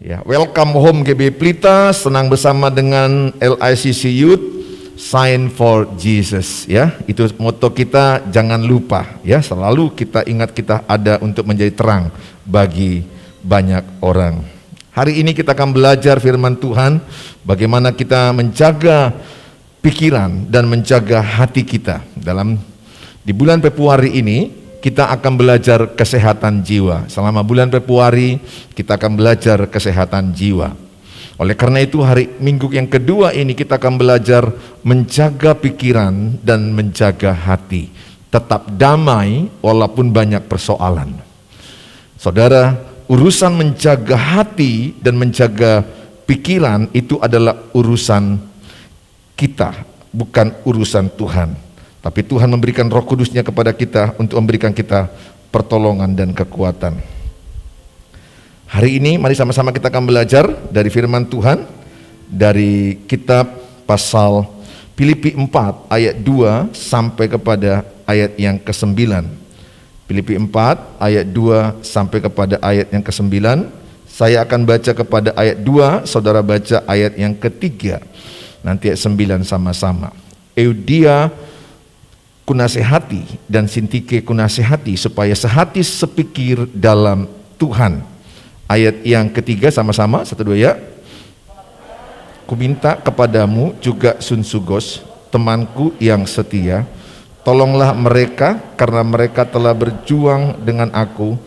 Ya, welcome home GB Pelita, senang bersama dengan LICC Youth, Sign for Jesus. Ya, itu moto kita, jangan lupa. Ya, selalu kita ingat kita ada untuk menjadi terang bagi banyak orang. Hari ini kita akan belajar firman Tuhan, bagaimana kita menjaga pikiran dan menjaga hati kita. Di bulan Februari ini kita akan belajar kesehatan jiwa. Selama bulan Februari kita akan belajar kesehatan jiwa. Oleh karena itu minggu yang kedua ini kita akan belajar menjaga pikiran dan menjaga hati. Tetap damai walaupun banyak persoalan. Saudara, urusan menjaga hati dan menjaga pikiran itu adalah urusan kita, bukan urusan Tuhan. Tapi Tuhan memberikan Roh Kudus-Nya kepada kita untuk memberikan kita pertolongan dan kekuatan. Hari ini mari sama-sama kita akan belajar dari firman Tuhan dari kitab pasal Filipi 4 ayat 2 sampai kepada ayat yang ke-9. Filipi 4 ayat 2 sampai kepada ayat yang ke-9. Saya akan baca kepada ayat 2, saudara baca ayat yang ketiga. Nanti ayat 9 sama-sama. Eudia kunasehati dan Sintike kunasehati supaya sehati sepikir dalam Tuhan. Ayat yang ketiga sama-sama, 1 2 ya. Kuminta kepadamu juga Sunsugos, temanku yang setia, tolonglah mereka karena mereka telah berjuang dengan aku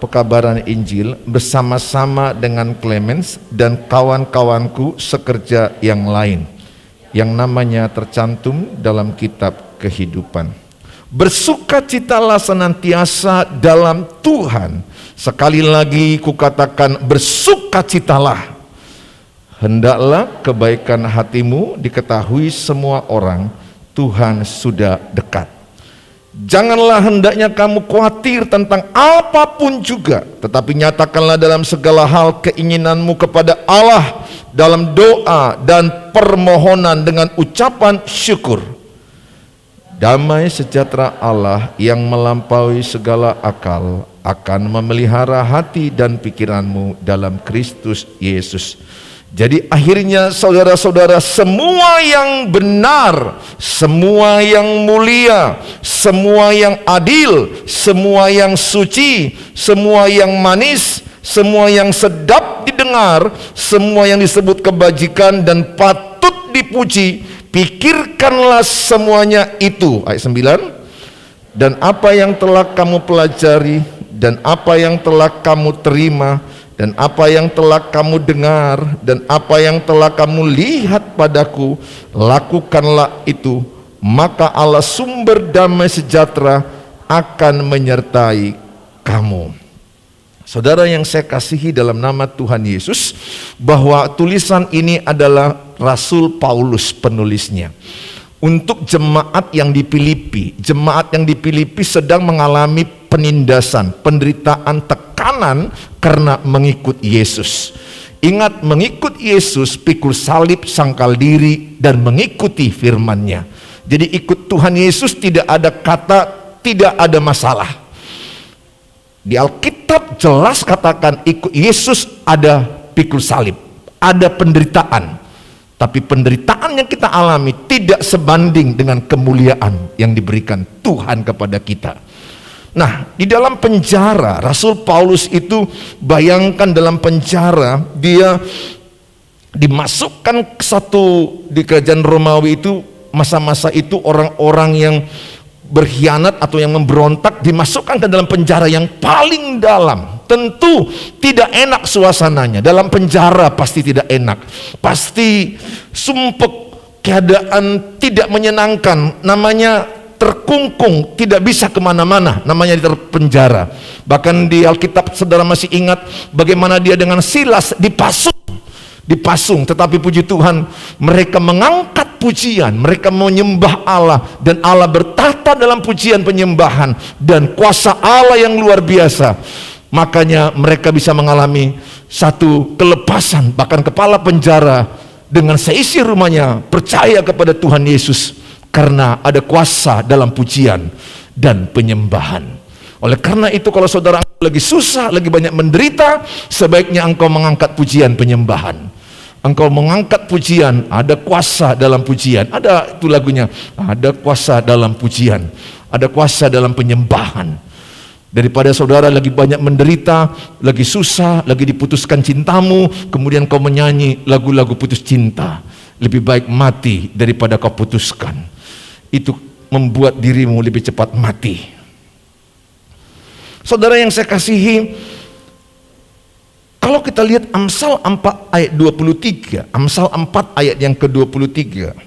pekabaran Injil bersama-sama dengan Clemens dan kawan-kawanku sekerja yang lain yang namanya tercantum dalam kitab kehidupan. Bersukacitalah senantiasa dalam Tuhan. Sekali lagi kukatakan bersukacitalah. Hendaklah kebaikan hatimu diketahui semua orang, Tuhan sudah dekat. Janganlah hendaknya kamu khawatir tentang apapun juga, tetapi nyatakanlah dalam segala hal keinginanmu kepada Allah dalam doa dan permohonan dengan ucapan syukur. Damai sejahtera Allah yang melampaui segala akal akan memelihara hati dan pikiranmu dalam Kristus Yesus. Jadi akhirnya saudara-saudara, semua yang benar, semua yang mulia, semua yang adil, semua yang suci, semua yang manis, semua yang sedap didengar, semua yang disebut kebajikan dan patut dipuji, pikirkanlah semuanya itu. Ayat 9. Dan apa yang telah kamu pelajari, dan apa yang telah kamu terima, dan apa yang telah kamu dengar, dan apa yang telah kamu lihat padaku, lakukanlah itu, maka Allah sumber damai sejahtera akan menyertai kamu. Saudara yang saya kasihi dalam nama Tuhan Yesus, bahwa tulisan ini adalah Rasul Paulus penulisnya untuk jemaat yang di Filipi. Jemaat yang di Filipi sedang mengalami penindasan, penderitaan, tekanan karena mengikut Yesus. Ingat, mengikut Yesus, pikul salib, sangkal diri, dan mengikuti firman-Nya. Jadi ikut Tuhan Yesus tidak ada kata tidak ada masalah. Di Alkitab jelas katakan ikut Yesus ada pikul salib, ada penderitaan. Tapi penderitaan yang kita alami tidak sebanding dengan kemuliaan yang diberikan Tuhan kepada kita. Nah, di dalam penjara, Rasul Paulus itu, bayangkan dalam penjara, dia dimasukkan di kerajaan Romawi itu, masa-masa itu orang-orang yang berkhianat atau yang memberontak dimasukkan ke dalam penjara yang paling dalam. Tentu tidak enak suasananya. Dalam penjara pasti tidak enak, pasti sumpek, keadaan tidak menyenangkan, namanya terkungkung, tidak bisa kemana-mana, namanya di penjara. Bahkan di Alkitab saudara masih ingat bagaimana dia dengan Silas dipasung, tetapi puji Tuhan mereka mengangkat pujian, mereka menyembah Allah, dan Allah bertahta dalam pujian penyembahan dan kuasa Allah yang luar biasa. Makanya mereka bisa mengalami satu kelepasan. Bahkan kepala penjara dengan seisi rumahnya percaya kepada Tuhan Yesus karena ada kuasa dalam pujian dan penyembahan. Oleh karena itu kalau saudara lagi susah, lagi banyak menderita, sebaiknya engkau mengangkat pujian penyembahan. Engkau mengangkat pujian, ada kuasa dalam pujian. Ada itu lagunya, ada kuasa dalam pujian, ada kuasa dalam penyembahan. Daripada saudara lagi banyak menderita, lagi susah, lagi diputuskan cintamu, kemudian kau menyanyi lagu-lagu putus cinta. Lebih baik mati daripada kau putuskan. Itu membuat dirimu lebih cepat mati. Saudara yang saya kasihi, kalau kita lihat Amsal 4 ayat 23, Amsal 4 ayat yang ke-23.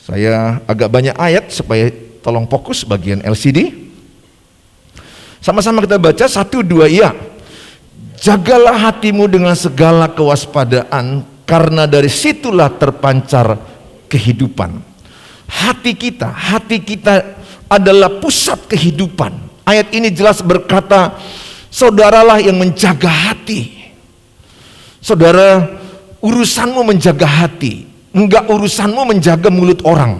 Saya agak banyak ayat supaya tolong fokus bagian LCD. Sama-sama kita baca 1, 2 ya. Jagalah hatimu dengan segala kewaspadaan, karena dari situlah terpancar kehidupan. Hati kita adalah pusat kehidupan. Ayat ini jelas berkata, saudaralah yang menjaga hati. Saudara, urusanmu menjaga hati, enggak urusanmu menjaga mulut orang,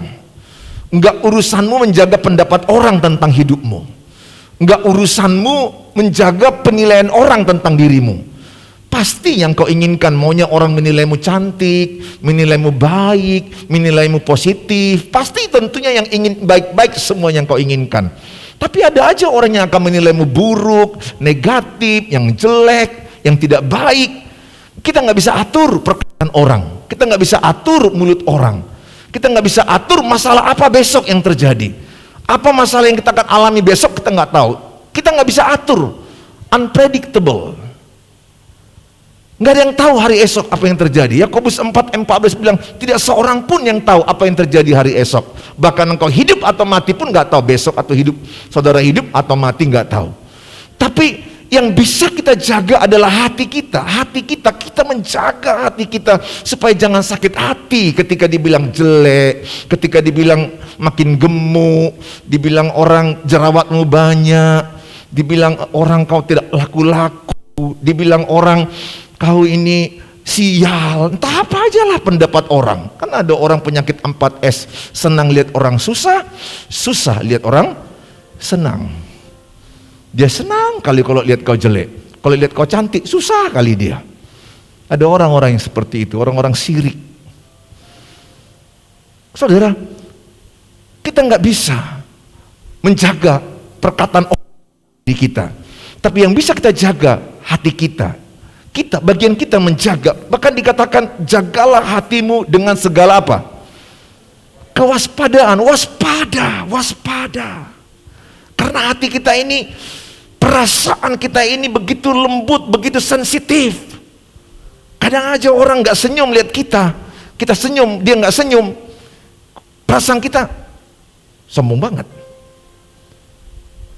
enggak urusanmu menjaga pendapat orang tentang hidupmu, enggak urusanmu menjaga penilaian orang tentang dirimu. Pasti yang kau inginkan, maunya orang menilaimu cantik, menilaimu baik, menilaimu positif. Pasti tentunya yang ingin baik-baik semua yang kau inginkan. Tapi ada aja orang yang akan menilaimu buruk, negatif, yang jelek, yang tidak baik. Kita nggak bisa atur perkataan orang, kita nggak bisa atur mulut orang, kita nggak bisa atur masalah apa besok yang terjadi. Apa masalah yang kita akan alami besok kita nggak tahu. Kita nggak bisa atur, unpredictable. Nggak ada yang tahu hari esok apa yang terjadi. Yakobus 4:14 bilang, tidak seorang pun yang tahu apa yang terjadi hari esok. Bahkan engkau hidup atau mati pun nggak tahu besok, atau hidup saudara hidup atau mati nggak tahu. Tapi yang bisa kita jaga adalah hati kita. Hati kita, kita menjaga hati kita supaya jangan sakit hati ketika dibilang jelek, ketika dibilang makin gemuk, dibilang orang jerawatmu banyak, dibilang orang kau tidak laku-laku, dibilang orang kau ini sial, entah apa aja lah pendapat orang. Kan ada orang penyakit 4S, senang lihat orang susah, susah lihat orang senang. Dia senang kali kalau lihat kau jelek, kalau lihat kau cantik susah kali dia. Ada orang-orang yang seperti itu, orang-orang sirik. Saudara, kita nggak bisa menjaga perkataan orang di kita, tapi yang bisa kita jaga hati kita. Bagian kita menjaga. Bahkan dikatakan, jagalah hatimu dengan segala apa? Kewaspadaan. Waspada. Karena hati kita ini, perasaan kita ini begitu lembut, begitu sensitif. Kadang aja orang gak senyum lihat kita senyum, dia gak senyum, perasaan kita sombong banget,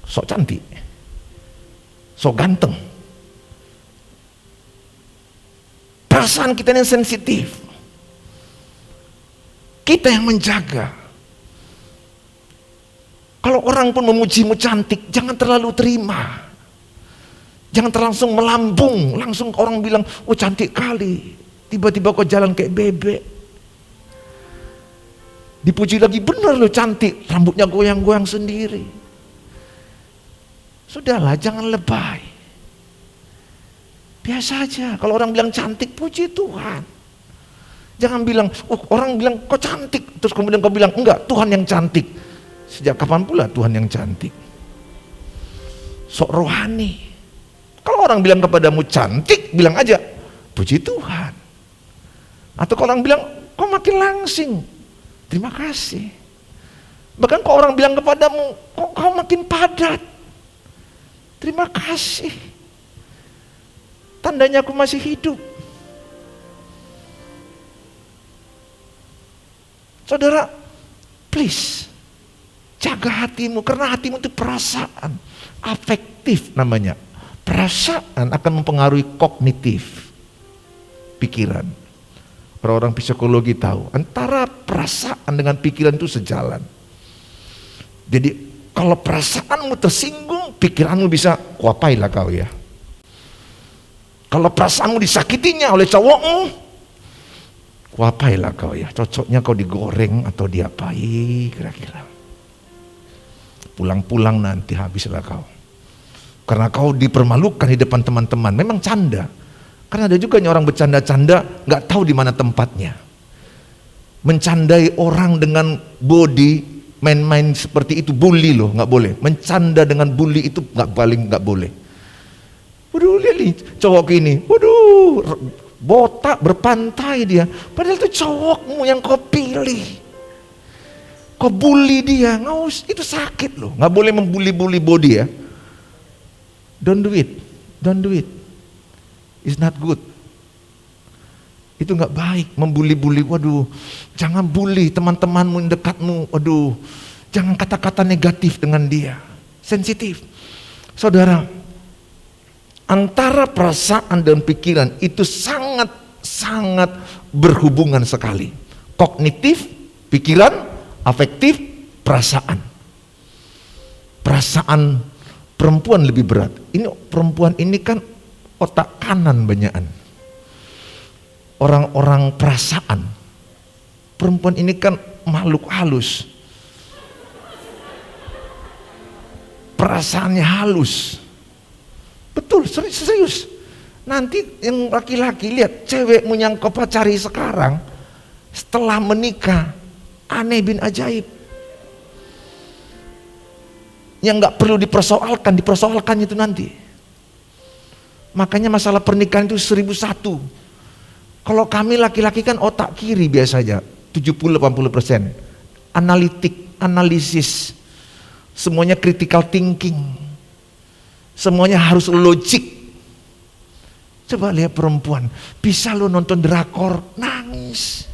sok cantik, sok ganteng. Perasaan kita yang sensitif. Kita yang menjaga. Kalau orang pun memujimu cantik, jangan terlalu terima. Jangan langsung melambung, langsung orang bilang, oh cantik kali. Tiba-tiba kau jalan kayak bebek. Dipuji lagi, bener lo cantik, rambutnya goyang-goyang sendiri. Sudahlah, jangan lebay. Biasa aja, kalau orang bilang cantik, puji Tuhan. Jangan bilang, oh orang bilang kok cantik, terus kemudian kau bilang, enggak, Tuhan yang cantik. Sejak kapan pula Tuhan yang cantik? Sok rohani. Kalau orang bilang kepadamu cantik, bilang aja, puji Tuhan. Atau kalau orang bilang, kok makin langsing, terima kasih. Bahkan kalau orang bilang kepadamu, kok kau makin padat, terima kasih. Tandanya aku masih hidup. Saudara, please jaga hatimu, karena hatimu itu perasaan, afektif namanya. Perasaan akan mempengaruhi kognitif, pikiran. Orang-orang psikologi tahu antara perasaan dengan pikiran itu sejalan. Jadi kalau perasaanmu tersinggung, pikiranmu bisa, kuapailah kau ya. Kalau perasaanmu disakitinya oleh cowokmu, kuapailah kau ya, cocoknya kau digoreng atau diapai kira-kira. Pulang-pulang nanti habislah kau. Karena kau dipermalukan di depan teman-teman. Memang canda. Karena ada juga orang bercanda-canda nggak tahu di mana tempatnya. Mencandai orang dengan body, main-main seperti itu bully loh, nggak boleh. Mencanda dengan bully itu nggak boleh. Waduh, lihat nih cowok ini, waduh botak berpantai dia. Padahal itu cowokmu yang kau pilih. Kau bully dia, itu sakit loh. Nggak boleh membuli-bully body ya. Don't do it. It's not good. Itu nggak baik, membuli-buli. Waduh, jangan bully teman-temanmu yang dekatmu. Waduh, jangan kata-kata negatif dengan dia. Sensitif. Saudara, antara perasaan dan pikiran itu sangat berhubungan sekali. Kognitif, pikiran, afektif, perasaan. Perasaan perempuan lebih berat. Ini perempuan ini kan otak kanan banyakan. Orang-orang perasaan. Perempuan ini kan makhluk halus. Perasaannya halus. Betul, serius. Nanti yang laki-laki lihat cewekmu yang kau pacari sekarang setelah menikah aneh bin ajaib. Yang nggak perlu dipersoalkan itu nanti. Makanya masalah pernikahan itu 1001. Kalau kami laki-laki kan otak kiri biasanya 70-80%. Analitik, analisis. Semuanya critical thinking. Semuanya harus logik. Coba lihat perempuan, bisa lo nonton drakor nangis.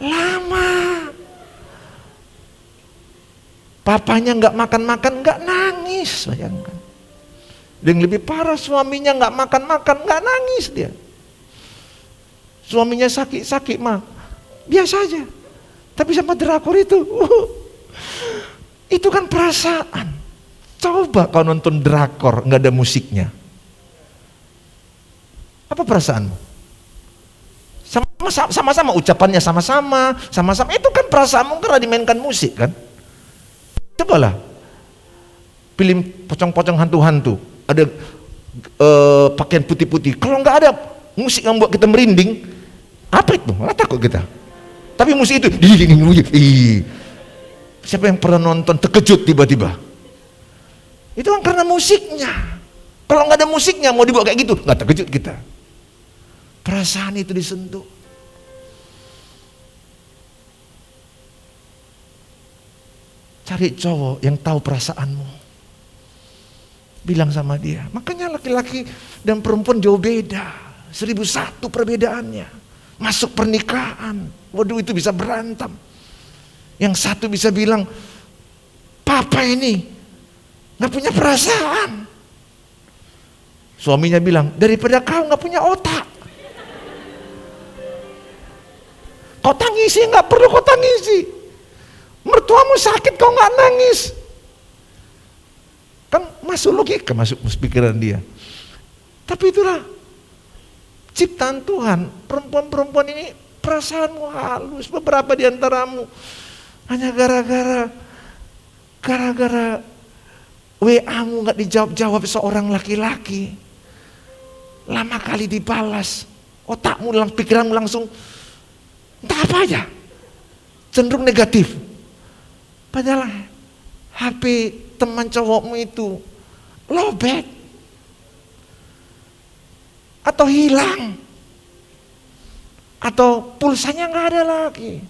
Lama. Papanya nggak makan-makan, nggak nangis, bayangkan. Yang lebih parah suaminya nggak makan-makan, nggak nangis dia. Suaminya sakit mah biasa aja. Tapi sama drakor itu kan perasaan. Coba kau nonton drakor nggak ada musiknya. Apa perasaanmu? Sama-sama ucapannya sama-sama. Itu kan perasaanmu karena dimainkan musik kan. Cobalah film pocong-pocong hantu-hantu, ada pakaian putih-putih. Kalau nggak ada musik yang buat kita merinding, apa itu? Nggak takut kita. Tapi musik itu, siapa yang pernah nonton terkejut tiba-tiba? Itu kan karena musiknya. Kalau nggak ada musiknya mau dibuat kayak gitu, nggak terkejut kita. Perasaan itu disentuh. Cari cowok yang tahu perasaanmu. Bilang sama dia. Makanya laki-laki dan perempuan jauh beda. 1001 perbedaannya. Masuk pernikahan. Waduh, itu bisa berantem. Yang satu bisa bilang, papa ini gak punya perasaan. Suaminya bilang, daripada kau gak punya otak. Kau tangisi, gak perlu kau tangisi. Mertuamu sakit kau nggak nangis, kan masuk logika, masuk pikiran dia. Tapi itulah ciptaan Tuhan. Perempuan-perempuan ini perasaanmu halus. Beberapa di antaramu hanya gara-gara WA-mu nggak dijawab seorang laki-laki, lama kali dibalas, otakmu, pikiranmu langsung entah apa aja, cenderung negatif. Padahal HP teman cowokmu itu lowbat atau hilang atau pulsanya nggak ada lagi,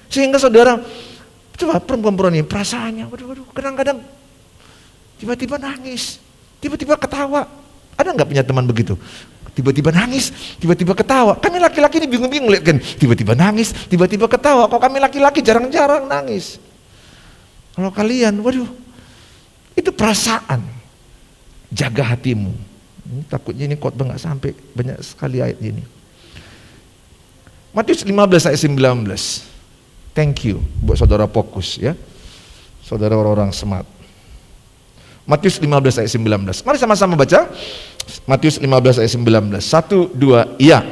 sehingga saudara coba perempuan-perempuan ini perasaannya, waduh, kadang-kadang tiba-tiba nangis, tiba-tiba ketawa. Ada nggak punya teman begitu? Tiba-tiba nangis, tiba-tiba ketawa. Kami laki-laki ini bingung-bingung lihat kan, tiba-tiba nangis, tiba-tiba ketawa. Kok kami laki-laki jarang-jarang nangis. Kalau kalian, waduh, itu perasaan. Jaga hatimu. Takutnya ini khotbah nggak sampai, banyak sekali ayat ini. Matius 15 ayat 19. Thank you buat saudara fokus ya. Saudara orang-orang smart. Matius 15 ayat 19. Mari sama-sama baca. Matius 15 ayat 19. 1, 2, iya.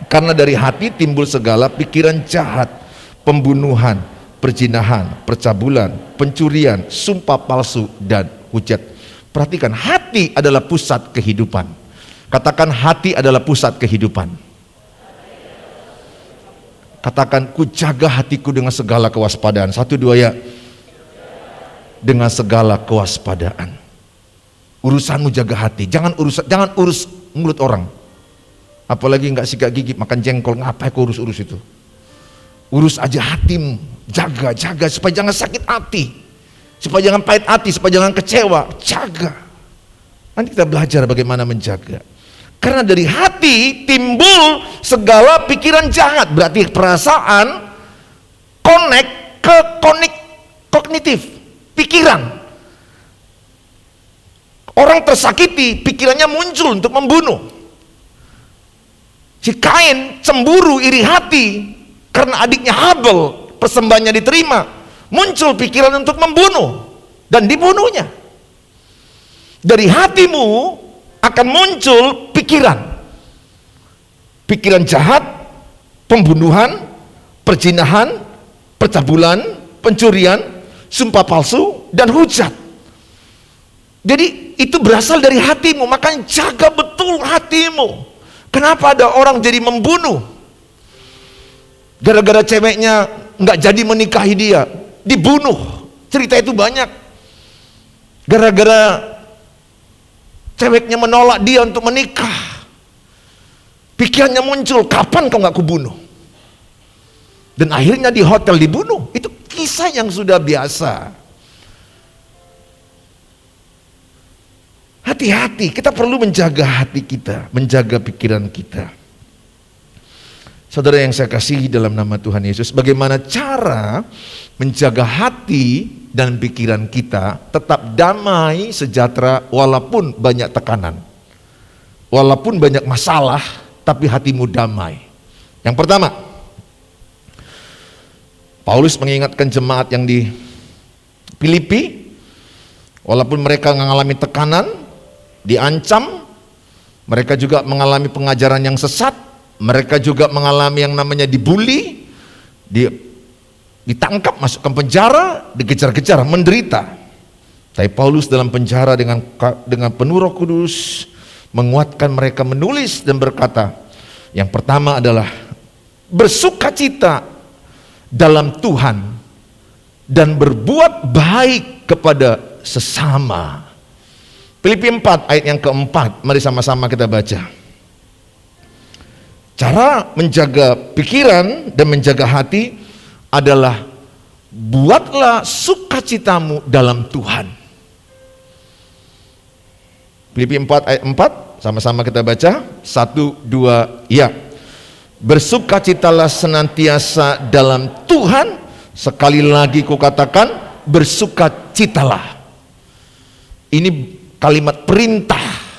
Karena dari hati timbul segala pikiran jahat, pembunuhan, perzinahan, percabulan, pencurian, sumpah palsu, dan hujat. Perhatikan, hati adalah pusat kehidupan. Katakan, hati adalah pusat kehidupan. Katakan, ku jaga hatiku dengan segala kewaspadaan. 1, 2 ya. Dengan segala kewaspadaan. Urusanmu jaga hati. Jangan urus mulut orang. Apalagi nggak sikat gigi makan jengkol, ngapain kau urus itu? Urus aja hatimu. Jaga supaya jangan sakit hati. Supaya jangan pahit hati, supaya jangan kecewa. Jaga. Nanti kita belajar bagaimana menjaga. Karena dari hati timbul segala pikiran jahat. Berarti perasaan connect ke kognitif, pikiran. Orang tersakiti, pikirannya muncul untuk membunuh. Si Kain cemburu, iri hati karena adiknya Habel persembahannya diterima. Muncul pikiran untuk membunuh dan dibunuhnya. Dari hatimu akan muncul pikiran jahat, pembunuhan, perzinahan, percabulan, pencurian, sumpah palsu, dan hujat. Jadi itu berasal dari hatimu. Makanya jaga betul hatimu. Kenapa ada orang jadi membunuh? Gara-gara ceweknya nggak jadi menikahi dia, dibunuh. Cerita itu banyak. Gara-gara ceweknya menolak dia untuk menikah, pikirannya muncul, kapan kau nggak kubunuh? Dan akhirnya di hotel dibunuh. Itu kisah yang sudah biasa. Hati-hati, kita perlu menjaga hati kita, menjaga pikiran kita. Saudara yang saya kasihi dalam nama Tuhan Yesus, bagaimana cara menjaga hati dan pikiran kita tetap damai, sejahtera, walaupun banyak tekanan, walaupun banyak masalah, tapi hatimu damai. Yang pertama, Paulus mengingatkan jemaat yang di Filipi, walaupun mereka mengalami tekanan, diancam, mereka juga mengalami pengajaran yang sesat, mereka juga mengalami yang namanya dibully, ditangkap, masuk ke penjara, dikejar-kejar, menderita. Tapi Paulus dalam penjara dengan penuh Roh Kudus menguatkan mereka, menulis dan berkata, yang pertama adalah bersukacita dalam Tuhan dan berbuat baik kepada sesama. Filipi 4 ayat yang keempat, mari sama-sama kita baca. Cara menjaga pikiran dan menjaga hati adalah buatlah sukacitamu dalam Tuhan. Filipi 4 ayat 4, sama-sama kita baca. 1, 2, ya. Bersukacitalah senantiasa dalam Tuhan. Sekali lagi kukatakan, bersukacitalah. Ini kalimat perintah.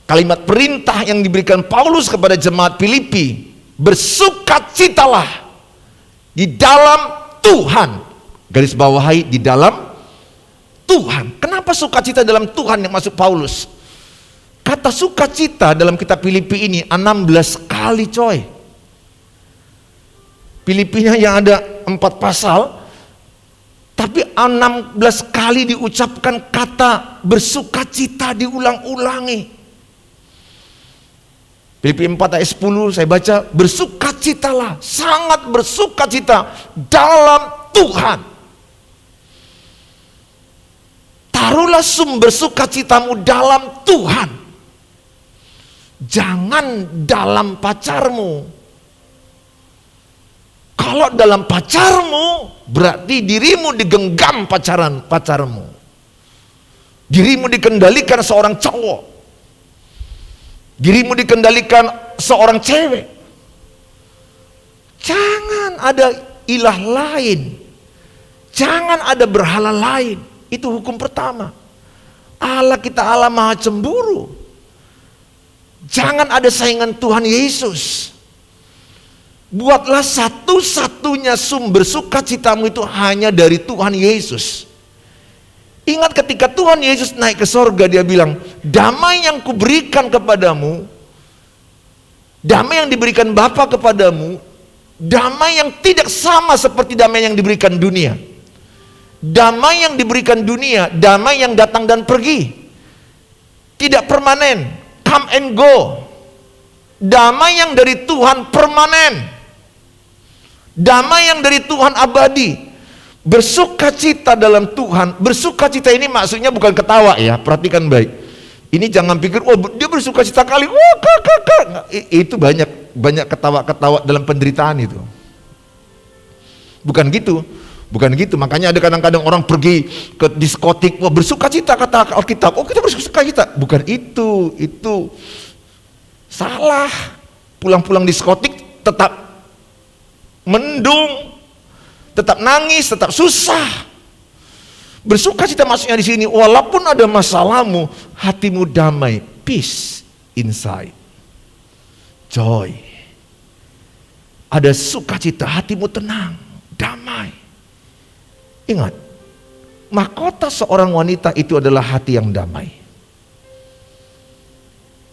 Kalimat perintah yang diberikan Paulus kepada jemaat Filipi. Bersukacitalah di dalam Tuhan. Garis bawahi, di dalam Tuhan. Kenapa sukacita dalam Tuhan yang masuk Paulus? Kata sukacita dalam kitab Filipi ini 16 kali coy. Filipinya yang ada 4 pasal, tapi 16 kali diucapkan kata bersukacita, diulang-ulangi. Filipi 4 ayat 10 saya baca, bersukacitalah, sangat bersukacita dalam Tuhan. Taruhlah sumber sukacitamu dalam Tuhan. Jangan dalam pacarmu. Kalau dalam pacarmu, berarti dirimu digenggam pacarmu. Dirimu dikendalikan seorang cowok. Dirimu dikendalikan seorang cewek. Jangan ada ilah lain. Jangan ada berhala lain. Itu hukum pertama. Allah kita Allah maha cemburu. Jangan ada saingan Tuhan Yesus. Buatlah satu-satunya sumber sukacitamu itu hanya dari Tuhan Yesus. Ingat ketika Tuhan Yesus naik ke sorga, dia bilang, damai yang kuberikan kepadamu, damai yang diberikan Bapa kepadamu, damai yang tidak sama seperti damai yang diberikan dunia. Damai yang diberikan dunia, damai yang datang dan pergi, tidak permanen, come and go. Damai yang dari Tuhan permanen, damai yang dari Tuhan abadi. Bersukacita dalam Tuhan. Bersukacita ini maksudnya bukan ketawa ya, perhatikan baik. Ini jangan pikir, oh dia bersukacita kali, wah kakak. Itu banyak ketawa-ketawa dalam penderitaan itu. Bukan gitu. Bukan gitu, makanya ada kadang-kadang orang pergi ke diskotik, wah bersukacita kata Alkitab, oh kita bersukacita. Bukan itu salah. Pulang-pulang diskotik tetap mendung, tetap nangis, tetap susah. Bersukacita maksudnya di sini, walaupun ada masalahmu, hatimu damai, peace inside, joy. Ada sukacita, hatimu tenang, damai. Ingat, mahkota seorang wanita itu adalah hati yang damai.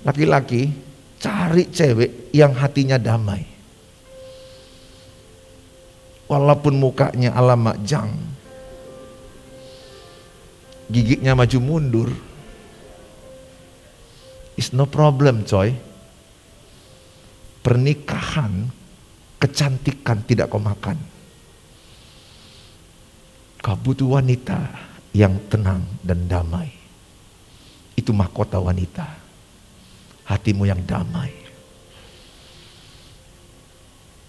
Laki-laki cari cewek yang hatinya damai. Walaupun mukanya ala makjang, giginya maju mundur, it's no problem coy. Pernikahan, kecantikan tidak kau makan. Kau butuh wanita yang tenang dan damai. Itu mahkota wanita. Hatimu yang damai.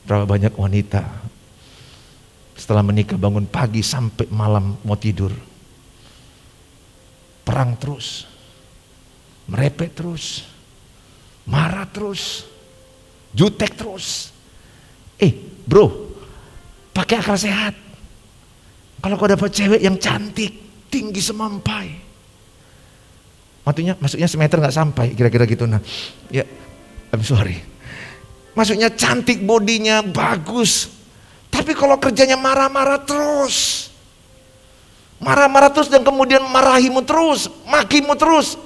Berapa banyak wanita setelah menikah bangun pagi sampai malam mau tidur, perang terus, merepet terus, marah terus, jutek terus. Bro, pakai akal sehat. Kalau kau dapat cewek yang cantik, tinggi semampai, maksudnya semeter nggak sampai, kira-kira gitu. Nah, ya, I'm sorry. Maksudnya cantik, bodinya bagus, tapi kalau kerjanya marah-marah terus, dan kemudian marahimu terus, makimu terus.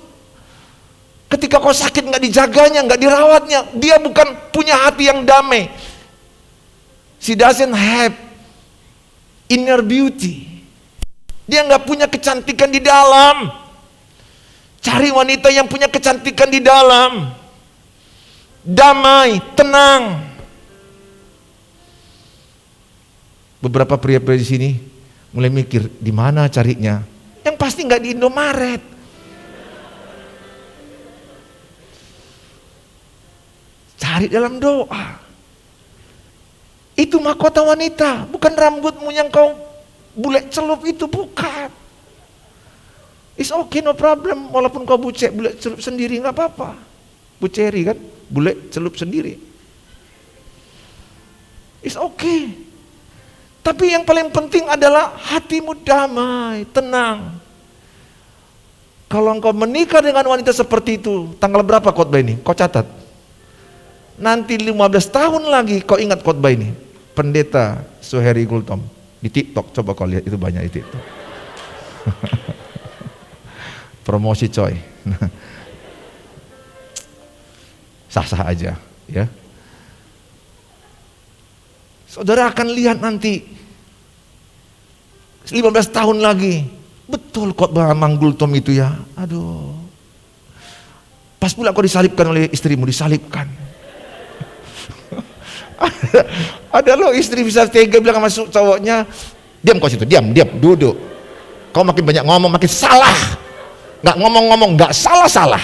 Ketika kau sakit nggak dijaganya, nggak dirawatnya, dia bukan punya hati yang damai. She doesn't have inner beauty. Dia nggak punya kecantikan di dalam. Cari wanita yang punya kecantikan di dalam, damai, tenang. Beberapa pria-pria di sini mulai mikir, di mana carinya? Yang pasti nggak di Indomaret. Cari dalam doa. Itu mahkota wanita, bukan rambutmu yang kau bulet celup itu, bukan. It's okay, no problem, walaupun kau bulet celup sendiri nggak apa-apa. Buceri kan, bulet celup sendiri. It's okay. Tapi yang paling penting adalah hatimu damai, tenang. Kalau engkau menikah dengan wanita seperti itu, tanggal berapa khotbah ini? Kau catat. Nanti 15 tahun lagi kau ingat khotbah ini. Pendeta Suheri Gultom di TikTok, coba kau lihat, itu banyak di TikTok. Promosi coy. Sah-sah aja ya. Saudara akan lihat nanti 15 tahun lagi, betul khotbah Mang Gultom itu ya. Aduh. Pas pula kau disalibkan oleh istrimu, disalibkan. Ada lo istri bisa tega bilang sama cowoknya, diam kau situ, diam, duduk. Kau makin banyak ngomong makin salah. Nggak ngomong-ngomong, nggak salah-salah.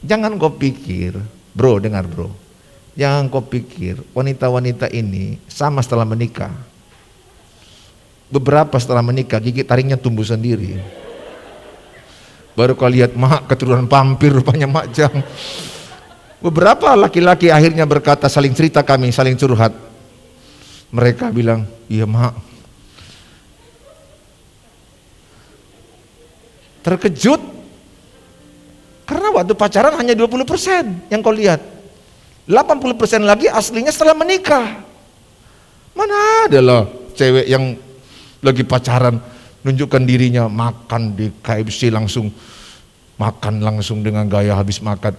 Jangan kau pikir, bro, dengar bro. Jangan kau pikir wanita-wanita ini sama setelah menikah. Beberapa setelah menikah gigi taringnya tumbuh sendiri. Baru kau lihat, mak keturunan vampir rupanya mak jang. Beberapa laki-laki akhirnya berkata, saling cerita kami, saling curhat. Mereka bilang, iya mak. Terkejut. Karena waktu pacaran hanya 20% yang kau lihat. 80% lagi aslinya setelah menikah. Mana ada loh cewek yang lagi pacaran nunjukkan dirinya makan di KFC langsung makan langsung dengan gaya habis makan,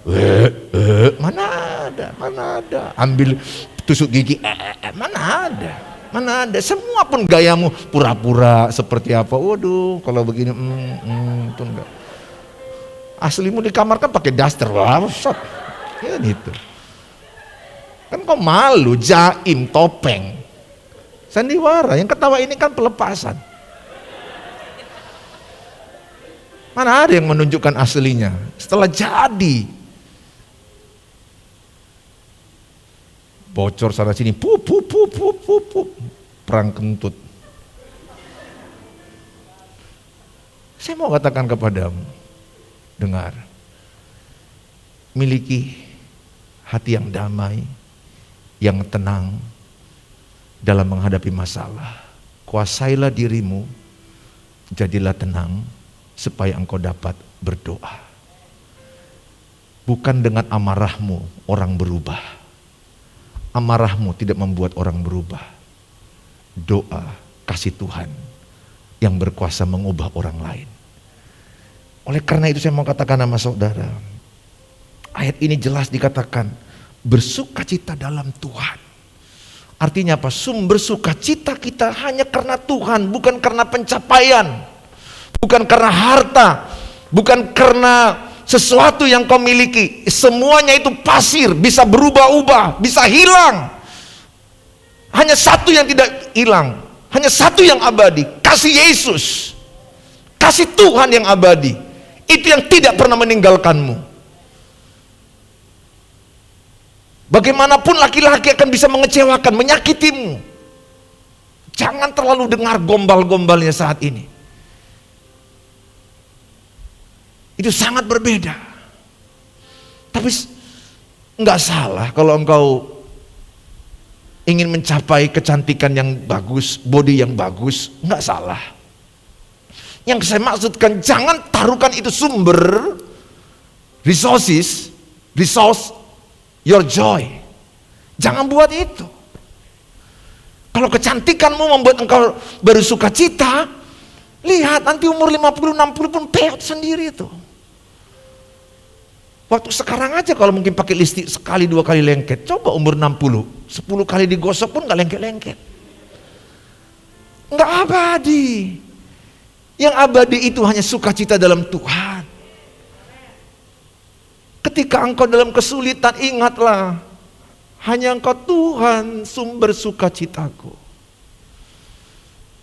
mana ada, ambil tusuk gigi, mana ada. Mana ada, semua pun gayamu pura-pura seperti apa. Waduh, kalau begini itu enggak. Aslimu di kamar kan pakai daster, wah, shot. Ya gitu. Kan kau malu, jaim, topeng. Sandiwara, yang ketawa ini kan pelepasan. Mana ada yang menunjukkan aslinya setelah jadi. Bocor sana sini, pup, perang kentut. Saya mau katakan kepadamu, dengar, miliki hati yang damai, yang tenang dalam menghadapi masalah. Kuasailah dirimu, jadilah tenang, supaya engkau dapat berdoa. Bukan dengan amarahmu orang berubah. Amarahmu tidak membuat orang berubah. Doa kasih Tuhan yang berkuasa mengubah orang lain. Oleh karena itu saya mau katakan sama saudara, ayat ini jelas dikatakan bersukacita dalam Tuhan. Artinya apa? Sumber sukacita kita hanya karena Tuhan, bukan karena pencapaian, bukan karena harta, bukan karena sesuatu yang kau miliki. Semuanya itu pasir, bisa berubah-ubah, bisa hilang. Hanya satu yang tidak hilang, hanya satu yang abadi, kasih Yesus, kasih Tuhan yang abadi. Itu yang tidak pernah meninggalkanmu. Bagaimanapun laki-laki akan bisa mengecewakan, menyakitimu. Jangan terlalu dengar gombal-gombalnya saat ini. Itu sangat berbeda. Tapi enggak salah kalau engkau ingin mencapai kecantikan yang bagus, body yang bagus, enggak salah. Yang saya maksudkan, jangan taruhkan itu sumber resource your joy. Jangan buat itu. Kalau kecantikanmu membuat engkau bersuka cita, lihat nanti umur 50-60 pun peot sendiri itu. Waktu sekarang aja kalau mungkin pakai listrik sekali 2 kali lengket, coba umur 60, 10 kali digosok pun gak lengket-lengket. Enggak abadi. Yang abadi itu hanya sukacita dalam Tuhan. Ketika engkau dalam kesulitan, ingatlah, hanya Engkau Tuhan sumber sukacitaku.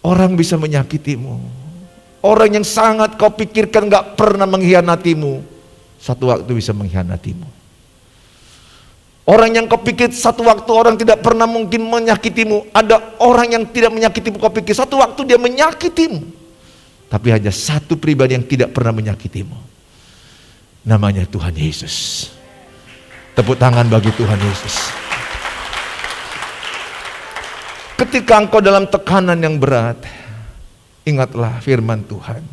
Orang bisa menyakitimu, orang yang sangat kau pikirkan gak pernah mengkhianatimu, satu waktu bisa mengkhianatimu. Orang yang kau pikir satu waktu orang tidak pernah mungkin menyakitimu, ada orang yang tidak menyakitimu, kau pikir satu waktu dia menyakitimu. Tapi hanya satu pribadi yang tidak pernah menyakitimu, namanya Tuhan Yesus. Tepuk tangan bagi Tuhan Yesus. Ketika engkau dalam tekanan yang berat, ingatlah firman Tuhan.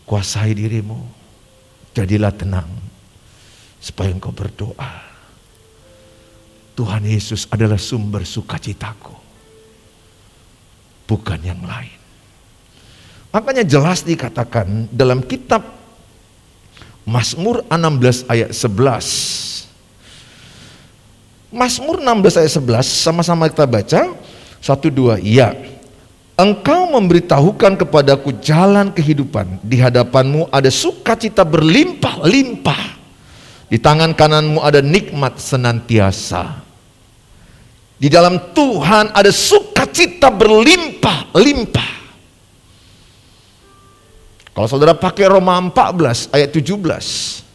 Kuasai dirimu, jadilah tenang, supaya engkau berdoa. Tuhan Yesus adalah sumber sukacitaku, bukan yang lain. Makanya jelas dikatakan dalam kitab Mazmur 16 ayat 11. Mazmur 16 ayat 11, sama-sama kita baca. 1, 2, ya. Engkau memberitahukan kepadaku jalan kehidupan. Di hadapanmu ada sukacita berlimpah-limpah. Di tangan kananmu ada nikmat senantiasa. Di dalam Tuhan ada sukacita berlimpah-limpah. Kalau saudara pakai Roma 14 ayat 17,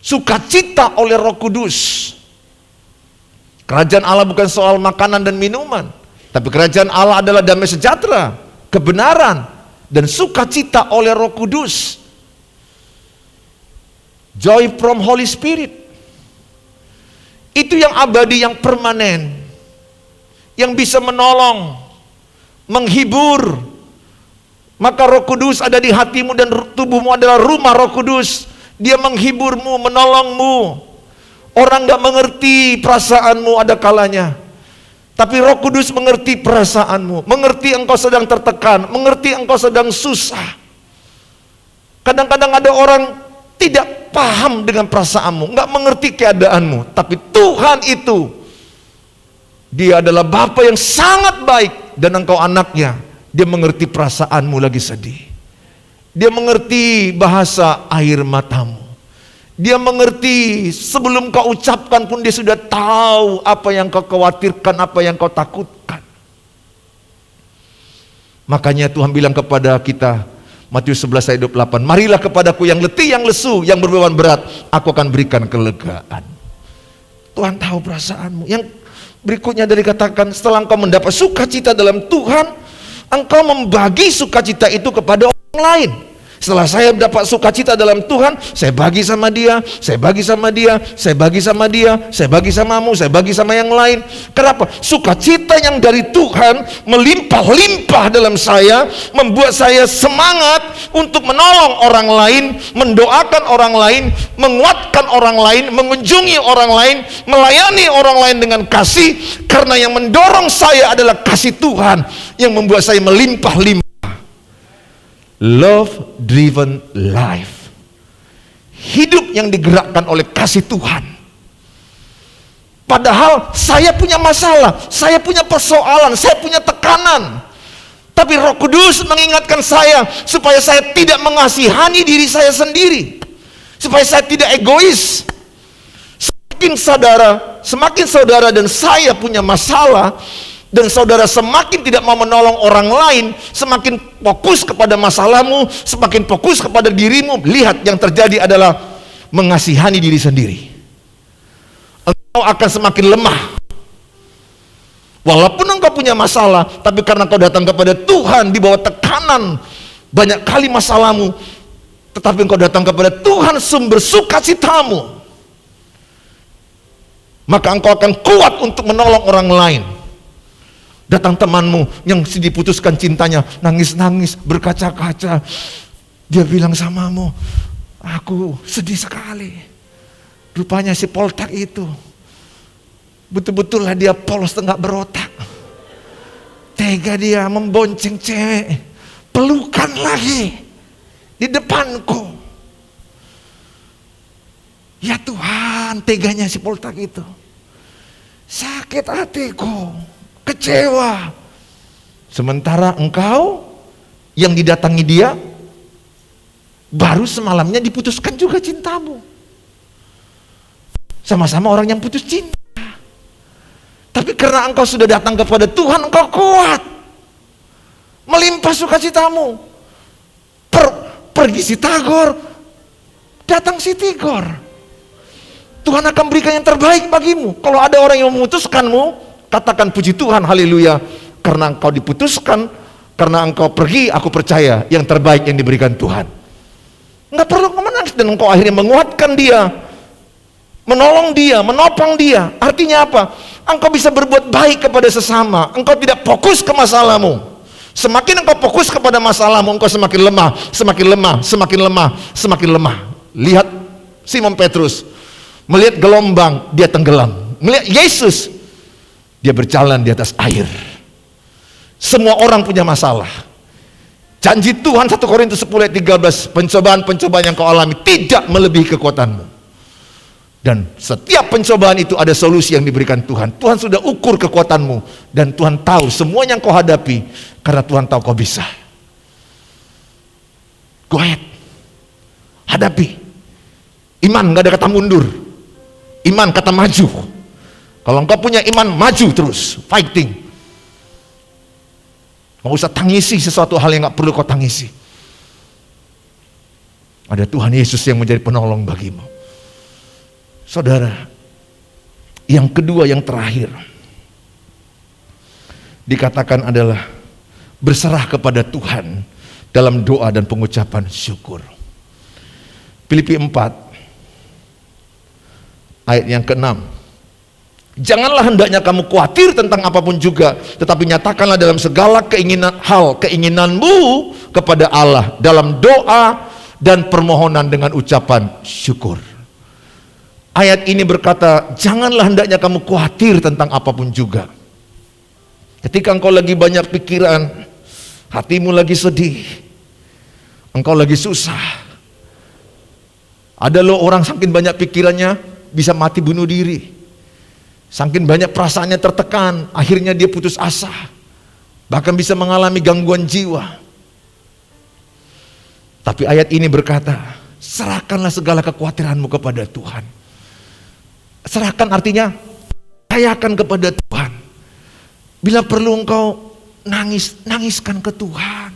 sukacita oleh Roh Kudus. Kerajaan Allah bukan soal makanan dan minuman, tapi kerajaan Allah adalah damai sejahtera, kebenaran, dan sukacita oleh Roh Kudus. Joy from Holy Spirit. Itu yang abadi, yang permanen, yang bisa menolong, menghibur. Maka Roh Kudus ada di hatimu dan tubuhmu adalah rumah Roh Kudus. Dia menghiburmu, menolongmu. Orang gak mengerti perasaanmu ada kalanya, tapi Roh Kudus mengerti perasaanmu, mengerti engkau sedang tertekan, mengerti engkau sedang susah. Kadang-kadang ada orang tidak paham dengan perasaanmu, gak mengerti keadaanmu, tapi Tuhan itu Dia adalah Bapa yang sangat baik dan engkau anaknya. Dia mengerti perasaanmu lagi sedih. Dia mengerti bahasa air matamu. Dia mengerti sebelum kau ucapkan pun dia sudah tahu apa yang kau khawatirkan, apa yang kau takutkan. Makanya Tuhan bilang kepada kita, Matius 11 ayat 28, marilah kepadaku yang letih, yang lesu, yang berbeban berat, aku akan berikan kelegaan. Tuhan tahu perasaanmu. Yang berikutnya dari katakan, setelah engkau mendapat sukacita dalam Tuhan, engkau membagi sukacita itu kepada orang lain. Setelah saya dapat sukacita dalam Tuhan, saya bagi sama dia, saya bagi sama dia, saya bagi sama dia, saya bagi samamu, saya bagi sama yang lain. Kenapa? Sukacita yang dari Tuhan melimpah-limpah dalam saya, membuat saya semangat untuk menolong orang lain, mendoakan orang lain, menguatkan orang lain, mengunjungi orang lain, melayani orang lain dengan kasih. Karena yang mendorong saya adalah kasih Tuhan yang membuat saya melimpah-limpah. Love driven life, hidup yang digerakkan oleh kasih Tuhan. Padahal saya punya masalah, saya punya persoalan, saya punya tekanan, tapi Roh Kudus mengingatkan saya supaya saya tidak mengasihani diri saya sendiri, supaya saya tidak egois. Semakin saudara dan saya punya masalah, dan saudara semakin tidak mau menolong orang lain, semakin fokus kepada masalahmu, semakin fokus kepada dirimu, lihat yang terjadi adalah mengasihani diri sendiri. Engkau akan semakin lemah. Walaupun engkau punya masalah, tapi karena kau datang kepada Tuhan di bawah tekanan banyak kali masalahmu, tetapi engkau datang kepada Tuhan sumber sukacitamu, maka engkau akan kuat untuk menolong orang lain. Datang temanmu yang diputuskan cintanya, nangis-nangis, berkaca-kaca, dia bilang samamu, aku sedih sekali. Rupanya si Poltak itu betul-betul lah dia polos tengah berotak. Tega dia membonceng cewek, pelukan lagi di depanku. Ya Tuhan, teganya si Poltak itu. Sakit hatiku, kecewa. Sementara engkau yang didatangi dia baru semalamnya diputuskan juga cintamu. Sama-sama orang yang putus cinta. Tapi karena engkau sudah datang kepada Tuhan, engkau kuat. Melimpah sukacitamu. Pergi si Tagor, datang si Tigor. Tuhan akan berikan yang terbaik bagimu. Kalau ada orang yang memutuskanmu, katakan puji Tuhan, haleluya. Karena engkau diputuskan, karena engkau pergi, aku percaya yang terbaik yang diberikan Tuhan. Enggak perlu menangis, dan engkau akhirnya menguatkan dia, menolong dia, menopang dia. Artinya apa? Engkau bisa berbuat baik kepada sesama. Engkau tidak fokus ke masalahmu. Semakin engkau fokus kepada masalahmu, engkau semakin lemah, semakin lemah, semakin lemah, semakin lemah. Lihat Simon Petrus, melihat gelombang, dia tenggelam. Melihat Yesus, dia berjalan di atas air. Semua orang punya masalah. Janji Tuhan 1 Korintus 10 ayat 13, pencobaan-pencobaan yang kau alami tidak melebihi kekuatanmu. Dan setiap pencobaan itu ada solusi yang diberikan Tuhan. Tuhan sudah ukur kekuatanmu, dan Tuhan tahu semua yang kau hadapi, karena Tuhan tahu kau bisa. Go ahead, hadapi. Iman gak ada kata mundur, iman kata maju. Kalau engkau punya iman, maju terus, fighting. Gak usah tangisi sesuatu hal yang gak perlu kau tangisi. Ada Tuhan Yesus yang menjadi penolong bagimu. Saudara, yang kedua, yang terakhir dikatakan adalah berserah kepada Tuhan dalam doa dan pengucapan syukur. Filipi 4 ayat yang ke-6, janganlah hendaknya kamu khawatir tentang apapun juga, tetapi nyatakanlah dalam segala keinginanmu kepada Allah dalam doa dan permohonan dengan ucapan syukur. Ayat ini berkata, janganlah hendaknya kamu khawatir tentang apapun juga. Ketika engkau lagi banyak pikiran, hatimu lagi sedih, engkau lagi susah. Ada loh orang saking banyak pikirannya bisa mati bunuh diri. Saking banyak perasaannya tertekan, akhirnya dia putus asa. Bahkan bisa mengalami gangguan jiwa. Tapi ayat ini berkata, serahkanlah segala kekhawatiranmu kepada Tuhan. Serahkan artinya, percayakan kepada Tuhan. Bila perlu engkau nangis, nangiskan ke Tuhan.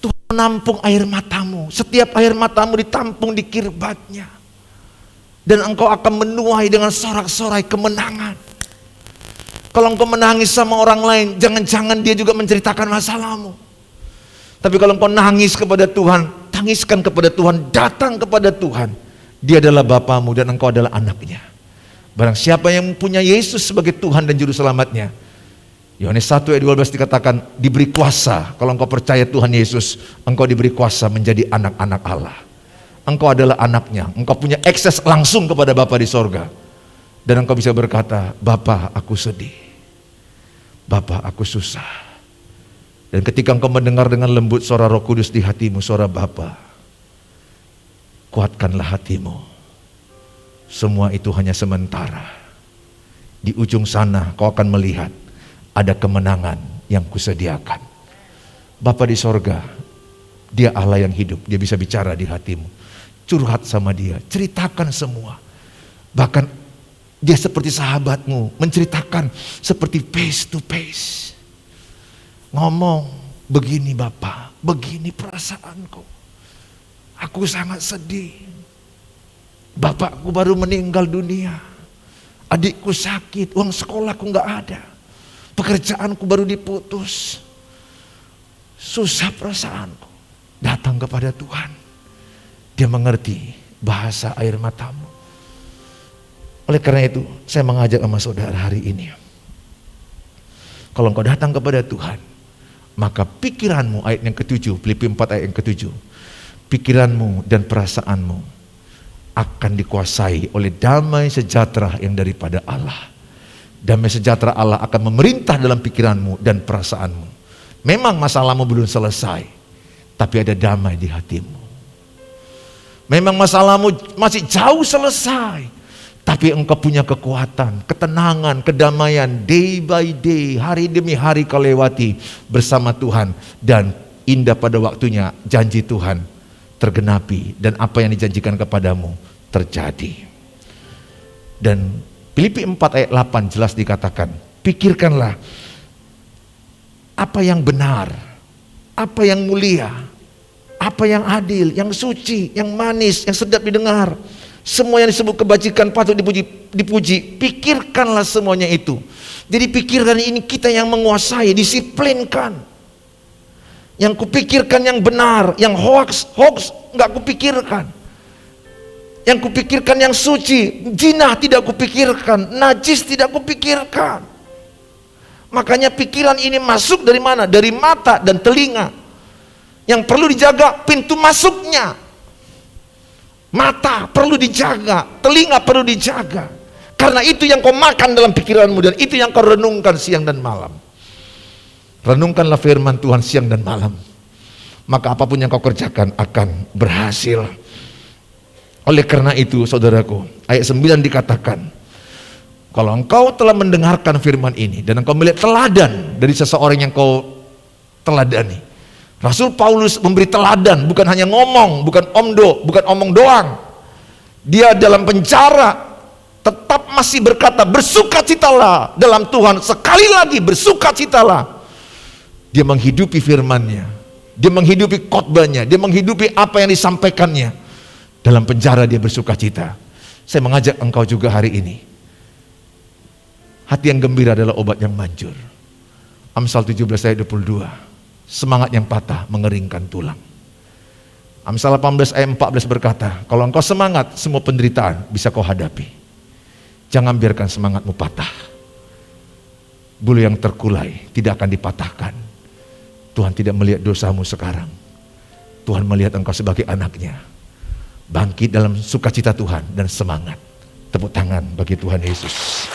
Tuhan menampung air matamu. Setiap air matamu ditampung di kirbatnya. Dan engkau akan menuai dengan sorak-sorai kemenangan. Kalau engkau menangis sama orang lain, jangan-jangan dia juga menceritakan masalahmu. Tapi kalau engkau nangis kepada Tuhan, tangiskan kepada Tuhan, datang kepada Tuhan. Dia adalah Bapamu dan engkau adalah anaknya. Barang siapa yang punya Yesus sebagai Tuhan dan Juru Selamatnya, Yohanes 1 ayat 12 dikatakan, diberi kuasa. Kalau engkau percaya Tuhan Yesus, engkau diberi kuasa menjadi anak-anak Allah. Engkau adalah anaknya, engkau punya akses langsung kepada Bapa di sorga. Dan engkau bisa berkata, Bapa, aku sedih, Bapa, aku susah. Dan ketika engkau mendengar dengan lembut suara Roh Kudus di hatimu, suara Bapa, kuatkanlah hatimu. Semua itu hanya sementara. Di ujung sana kau akan melihat ada kemenangan yang kusediakan. Bapa di sorga, Dia Allah yang hidup, Dia bisa bicara di hatimu. Curhat sama Dia, ceritakan semua. Bahkan Dia seperti sahabatmu, menceritakan seperti face to face. Ngomong, begini Bapak, begini perasaanku. Aku sangat sedih. Bapakku baru meninggal dunia. Adikku sakit, uang sekolahku gak ada. Pekerjaanku baru diputus. Susah perasaanku. Datang kepada Tuhan. Dia mengerti bahasa air matamu. Oleh karena itu, saya mengajak sama saudara hari ini. Kalau engkau datang kepada Tuhan, maka pikiranmu, ayat yang ke-7, Filipi 4 ayat yang ke-7, pikiranmu dan perasaanmu akan dikuasai oleh damai sejahtera yang daripada Allah. Damai sejahtera Allah akan memerintah dalam pikiranmu dan perasaanmu. Memang masalahmu belum selesai, tapi ada damai di hatimu. Memang masalahmu masih jauh selesai, tapi engkau punya kekuatan, ketenangan, kedamaian, day by day, hari demi hari kau lewati bersama Tuhan. Dan indah pada waktunya janji Tuhan tergenapi, dan apa yang dijanjikan kepadamu terjadi. Dan Filipi 4 ayat 8 jelas dikatakan, pikirkanlah apa yang benar, apa yang mulia, apa yang adil, yang suci, yang manis, yang sedap didengar. Semua yang disebut kebajikan patut dipuji. Pikirkanlah semuanya itu. Jadi pikirkan ini kita yang menguasai, disiplinkan. Yang kupikirkan yang benar, yang hoax enggak kupikirkan. Yang kupikirkan yang suci, jinah tidak kupikirkan, najis tidak kupikirkan. Makanya pikiran ini masuk dari mana? Dari mata dan telinga. Yang perlu dijaga pintu masuknya. Mata perlu dijaga, telinga perlu dijaga. Karena itu yang kau makan dalam pikiranmu, dan itu yang kau renungkan siang dan malam. Renungkanlah firman Tuhan siang dan malam. Maka apapun yang kau kerjakan akan berhasil. Oleh karena itu saudaraku, ayat 9 dikatakan, kalau engkau telah mendengarkan firman ini dan engkau melihat teladan dari seseorang yang kau teladani. Rasul Paulus memberi teladan, bukan hanya ngomong, bukan omong doang. Dia dalam penjara tetap masih berkata, bersukacitalah dalam Tuhan. Sekali lagi, bersukacitalah. Dia menghidupi firman-Nya, dia menghidupi khotbahnya, dia menghidupi apa yang disampaikannya. Dalam penjara dia bersukacita. Saya mengajak engkau juga hari ini. Hati yang gembira adalah obat yang manjur. Amsal 17 ayat 22. Semangat yang patah mengeringkan tulang. Amsal 18 ayat 14 berkata, kalau engkau semangat, semua penderitaan bisa kau hadapi. Jangan biarkan semangatmu patah. Bulu yang terkulai tidak akan dipatahkan. Tuhan tidak melihat dosamu sekarang. Tuhan melihat engkau sebagai anaknya. Bangkit dalam sukacita Tuhan dan semangat. Tepuk tangan bagi Tuhan Yesus.